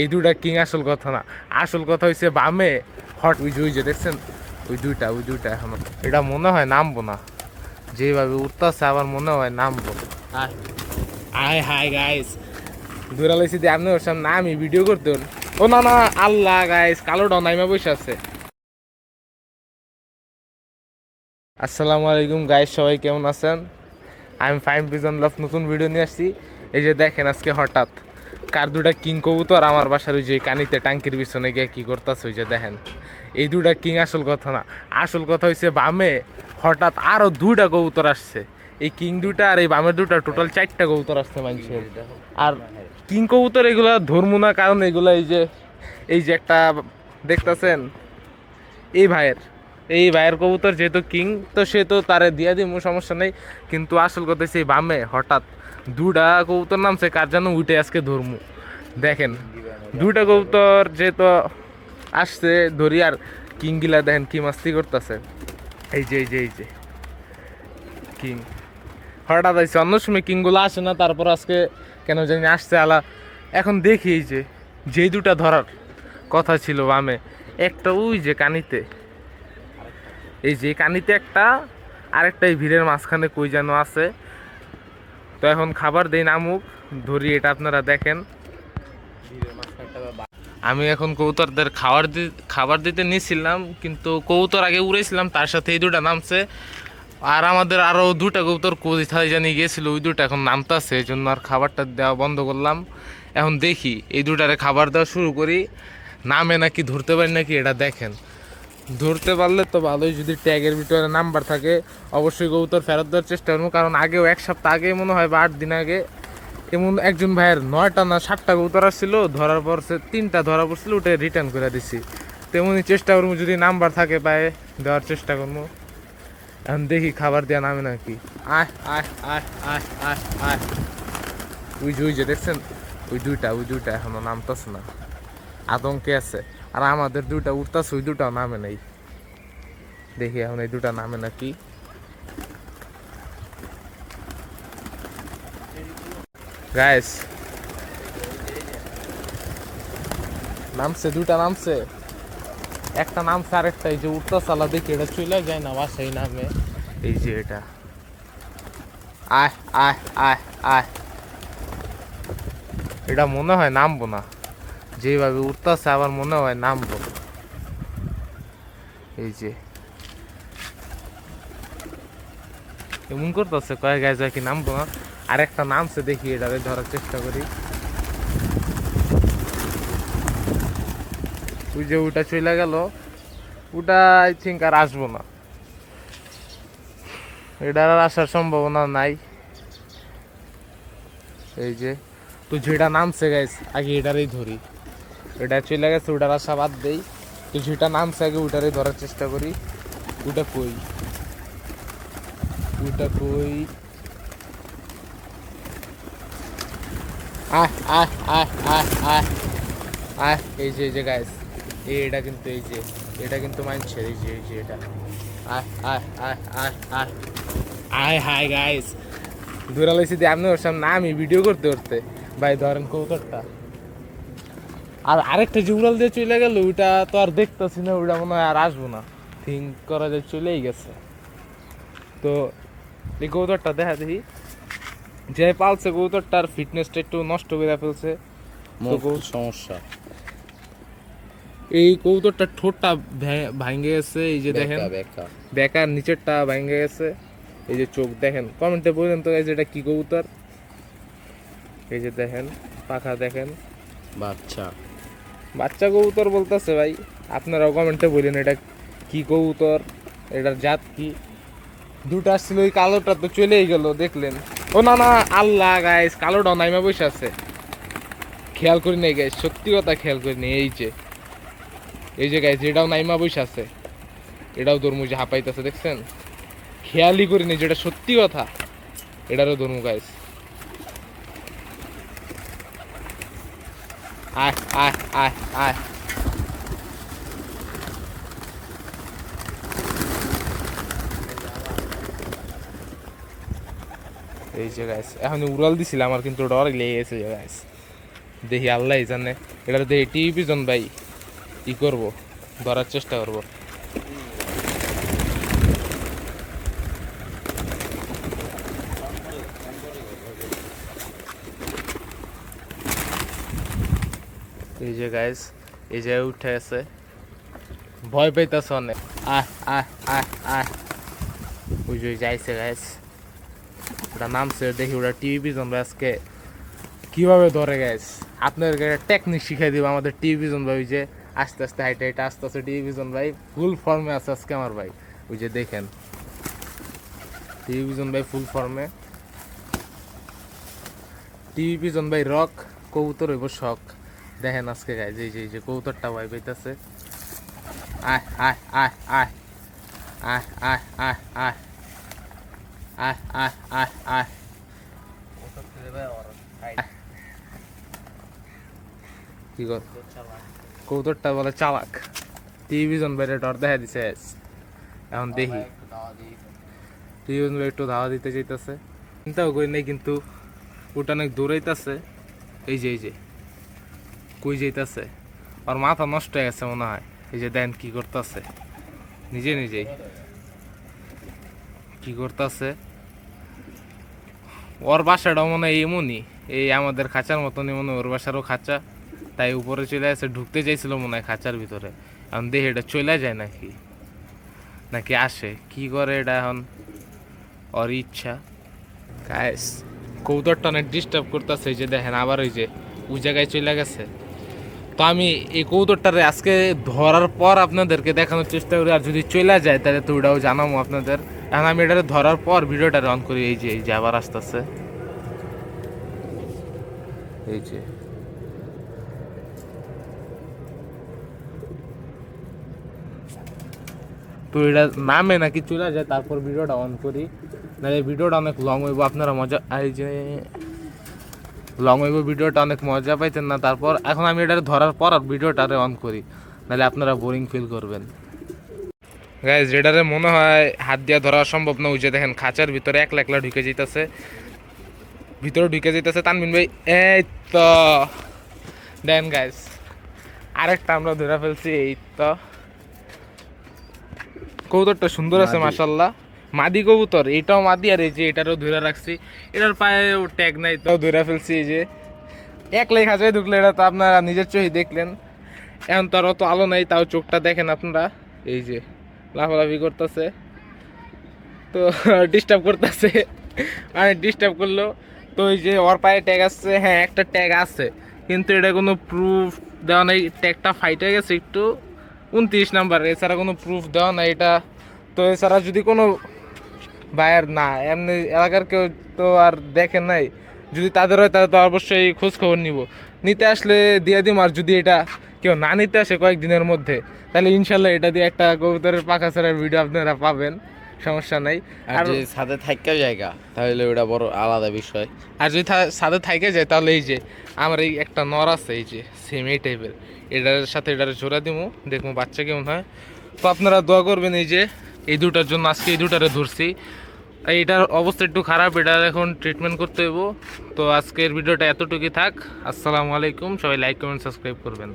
এই দুটা কিং আসল কথা না। আসল কথা হচ্ছে বামে হট ওই যে দেখছেন ওই দুইটা এখনো এটা মনে হয় নামবো না, যেভাবে উঠতেছে আবার মনে হয় নামবো। আয় আয় হাই গাইস, দূরা লাইছি দিয়ে আপনি ওর সামনে আমি ভিডিও করতে ও না না আল্লাহ গাইস কালোটা নাইমা বসে আছে। আসসালামু আলাইকুম গাইস, সবাই কেমন আছেন? আই এম ফাইন পিজন লাভ, নতুন ভিডিও নিয়ে আসছি। এই যে দেখেন আজকে হঠাৎ কার দুটা কিং কবুতর আমার বাসার ওই যে কানিতে টাঙ্কির পিছনে গিয়ে কি করতেছে ওই যে দেখেন। এই দুটা কিং আসল কথা না, আসল কথা হচ্ছে বামে হঠাৎ আরো দুইটা কবুতর আসছে। এই কিং দুটা আর এই বামের দুটা টোটাল 4টা কবুতর আসছে মানুষের। আর কিং কবুতর এগুলা ধরবো না, কারণ এগুলা এই যে একটা দেখতেছেন এই ভাইয়ের কবুতর যেহেতু কিং, তো সে তো তারে দিয়া দিমু, সমস্যা নেই। কিন্তু আসল কথা সেই বামে হঠাৎ দুটা কবুতর নামছে, কার যেন উঠে আজকে ধরমু। দেখেন দুটা কবুতর যেহেতু আসছে ধরি, আর কিংগুলা দেখেন কি মাস্তি করতেছে। এই যে কিং হঠাৎ আসছে, অন্য সময় কিংগুলো আসে না, তারপর আজকে কেন জানি আসছে আলা। এখন দেখি এই যে যেই দুটা ধরার কথা ছিল বামে, একটা ওই যে কানিতে, এই যে কানিতে একটা, আরেকটা এই ভিড়ের মাঝখানে কই যেন আছে। তো এখন খাবার দেই নামুক, ধরি এটা আপনারা দেখেন। আমি এখন কবুতরদের খাবার দিতে নিয়েছিলাম, কিন্তু কবুতর আগে উড়েছিলাম, তার সাথে এই দুটা নামছে। আর আমাদের আরও দুটা কবুতর কোথায় জানি গিয়েছিল, ওই দুটা এখন নামতেছে, এই জন্য আর খাবারটা দেওয়া বন্ধ করলাম। এখন দেখি এই দুটারে খাবার দেওয়া শুরু করি, নামে নাকি ধরতে পারি নাকি এটা দেখেন। ধরতে পারলে তো ভালোই, যদি ট্যাগের ভিতরে নাম্বার থাকে অবশ্যই কবুতর ফেরত দেওয়ার চেষ্টা করবো। কারণ আগেও 1 সপ্তাহ আগে মনে হয় বা 8 দিন আগে এমন একজন ভাইয়ের 9টা না 7টা কবুতর আসছিল, ধরার পর সে 3টা ধরা পড়ছিল, ওটা রিটার্ন করে দিছি। তেমনই চেষ্টা করবো, যদি নাম্বার থাকে পায়ে দেওয়ার চেষ্টা করবো। এখন দেখি খাবার দেওয়া নামে নাকি। আয় আয় আয় আয় আয় আয় ওই যে দেখছেন ওই দুইটা এখনো নামতেছে না, আতঙ্কে আছে। আর আমাদের দুটা উঠতেছে, ওই দুটাও নামে নেই। দেখি এখন এই দুটা নামে নাকি। গাইস নামছে, দুটা নামছে, একটা নামছে, আরেকটা এই যে উঠতা চালা দেখি এটা চলে যায় না বাসাই নামে। এই যে এটা আয় আয় আয় আয় এটা মনে হয় নামবো না, যেভাবে উঠতেছে আবার মনে হয় নামবো। এই যে এমন করতেছে কয়েক গায়ে যায় কি নামবো না। আরেকটা নামছে, দেখি এটাকে ধরার চেষ্টা করি। ওই যে ওটা চলে গেল, ওটা আই থিঙ্ক আর আসবো না, এটার আর আসার সম্ভাবনা নাই। এই যে তো যেটা নামছে গাইস আগে এটারই ধরি, এটা চলে গেছে, ওটার আশা বাদ দেই। তো যেটা নামছে আগে ওটারই ধরার চেষ্টা করি। ওটা কই, ওটা কই, আহ আহ আহ আহ আহ আহ এই যে গাইস এটা কিন্তু এটা কিন্তু মানছে। এই যে এটা আহ আহ আহ আহ আহ আয় হাই গাইস, দূরা লাইছি দিয়ে আপনি ওর সামনে আমি ভিডিও করতে করতে ভাই ধরেন কৌতরটা। আর আরেকটা যে উড়াল দিয়ে চলে গেল, ওইটা তো আর দেখতেছি না, ওইটা মনে হয় আর আসবো না, থিঙ্ক করা যায় চলেই গেছে। তো এই কৌতরটা দেখা দেখি, যে পালছে কৌতরটার ফিটনেসটা একটু নষ্ট করে ফেলছে। সমস্যা, এই কবুতরটার ঠোঁটটা ভাঙে গেছে, এই যে দেখেন বেকার নিচেরটা ভাঙে গেছে। এই যে চোখ দেখেন, কমেন্টে বললেন তো এটা কি কবুতর। এই যে দেখেন পাখা দেখেন, বাচ্চা বাচ্চা কবুতর বলতেছে ভাই, আপনারাও কমেন্টে বললেন এটা কি কবুতর, এটার জাত কি। দুটো আসছিল, ওই কালোটা তো চলেই গেল দেখলেন। ও না না আল্লাহ গাইস, কালোটাও নাইমা বসে আছে, খেয়াল করি নাই গাইস, সত্যি কথা খেয়াল করি নাই। এই যে গাইস এটাও নাইমা বসে আছে, এটাও ধর্মু যে হাঁপাইতেছে দেখছেন, খেয়ালই করিনি, যেটা সত্যি কথা। এটারও ধর্মু গাইস, আয় আয় আয় আয় এই যে গাইস এখন উড়াল দিছিলাম, আমার কিন্তু ডর লেগে গেছে গাইস। দেখি আল্লাহ জানে, এটা দেখি টিভি পিজন ভাই ই করবো, ধরার চেষ্টা করবো। এই যে গাইস, এই যে উঠে আছে, ভয় পাইতেছে অনেক। আহ আহ আহ আহ ওই যে যাইছে গাইস, ওটা নামছে, দেখি ওটা টিভি পিজন ভাই আজকে কিভাবে ধরে গাইস। আপনাদেরকে একটা টেকনিক শিখাই দিব আমাদের টিভি পিজন ভাই। ওই যে আস্তে আস্তে হাইটে হাইটে আস্তে আস্তে টিভি পিজন ভাই ফুল ফর্মে আছে আজকে আমার ভাই। ওই যে দেখেন টিভি পিজন ভাই ফুল ফর্মে। টিভি পিজন ভাই রক, কবুতর হইব শখ। দেখেন আজকে গাইস, এই যে কবুতরটা ভাই পাইতেছে। আয় আয় আয় আয় আয় আয় আয় আয় আয় আয় আয় আয় কি কর, কবুতরটা বলে চালাক। টিভিজন বাইরে ডর দেখা দিছে। এখন দেখি টিভিজন ভাই একটু ধাওয়া দিতে চাইতেছে, চিন্তাও করি নাই, কিন্তু ওটা অনেক দৌড়াইতেছে। এই যে কই যাইতেছে, আর মাথা নষ্ট হয়ে গেছে মনে হয়। এই যে দেন কি করতেছে, নিজেই কি করতেছে। ওর বাসাটাও মনে হয় এমনই, এই আমাদের খাঁচার মতনই মনে হয় ওর বাসারও খাঁচা, তাই উপরে চলে আসে, ঢুকতে চাইছিল মনে হয় খাঁচার ভিতরে। এখন দেখে এটা চলে যায় নাকি নাকি আসে, কি করে এটা এখন ওর ইচ্ছা। গাইস কবুতরটা অনেক ডিস্টার্ব করতেছে, এই যে দেখেন আবার ওই জায়গায় চলে গেছে। তো আমি এই কবুতরটারে আজকে ধরার পর আপনাদেরকে দেখানোর চেষ্টা করি, আর যদি চলে যায় তাহলে তো ওটাও জানাবো আপনাদের। এখন আমি এটারে ধরার পর ভিডিওটা অন করি। এই যে আবার আসতেছে, এই যে তো এটা নামে নাকি চলে যায়, তারপর ভিডিওটা অন করি, নাহলে ভিডিওটা অনেক লং হইব, আপনারা মজা, এই যে লং হইব ভিডিওটা, অনেক মজা পাইতেন না। তারপর এখন আমি এটা ধরার পর আর ভিডিওটারে অন করি, নাহলে আপনারা বোরিং ফিল করবেন। গাইজ এটারে মনে হয় হাত দিয়া ধরা সম্ভব না। ওই যে দেখেন খাঁচার ভিতরে একলা একলা ঢুকে যেতেছে, ভিতরে ঢুকে যেতেছে তানবিন ভাই। এই তো দেন গাইজ আরেকটা আমরা ধরে ফেলছি। এই তো কবুতরটা সুন্দর আছে মাশাল্লাহ, মাদি কবুতর, এটাও মাদি, আর এই যে এটারও ধরে রাখছি, এটার পায়েও ট্যাগ নাই, তাও ধরে ফেলছি। এই যে একলাই খাঁচায় ঢুকলে, এটা তো আপনারা নিজের চোখে দেখলেন। এখন তো আর অত আলো নাই, তাও চোখটা দেখেন আপনারা, এই যে লাফালাফি করতেছে, তো ডিস্টার্ব করতেছে, মানে ডিস্টার্ব করলো। তো ওই যে ওর পায়ে ট্যাগ আসছে, হ্যাঁ একটা ট্যাগ আছে, কিন্তু এটা কোনো প্রুফ দেওয়া নেই, ট্যাগটা ফাইটে গেছে একটু 29 নাম্বার, এছাড়া কোনো প্রুফ দেওয়া নাই এটা। তো এছাড়া যদি কোনো ভাইয়ের না এমনি এলাকার কেউ তো আর দেখে নাই, যদি তাদের হয় তাহলে তো অবশ্যই খোঁজ খবর নিতে আসলে দিয়ে দিম। আর যদি এটা কেউ না নিতে আসে কয়েকদিনের মধ্যে, তাহলে ইনশাল্লাহ এটা দিয়ে একটা কবুতরের পাখা ছাড়ার ভিডিও আপনারা পাবেন, সমস্যা নাই। আর যদি ছাদে থাকা জায়গা তাহলে ওটা বড় আলাদা বিষয়। আর যদি ছাদে থাইকে যায় তাহলে এই যে আমার এই একটা নর আছে, এই যে সেম এই টাইপের, এটার সাথে এটার জোড়া দিবো, দেখবো বাচ্চা কেমন হয়। তো আপনারা দোয়া করবেন। এই যে এই দুটার জন্য আজকে এই দুটারে ধরছি, এইটার অবস্থা একটু খারাপ, এটা এখন ট্রিটমেন্ট করতে হইব। তো আজকের ভিডিওটা এতটুকুই থাক। আসসালামু আলাইকুম, সবাই লাইক কমেন্ট সাবস্ক্রাইব করবেন।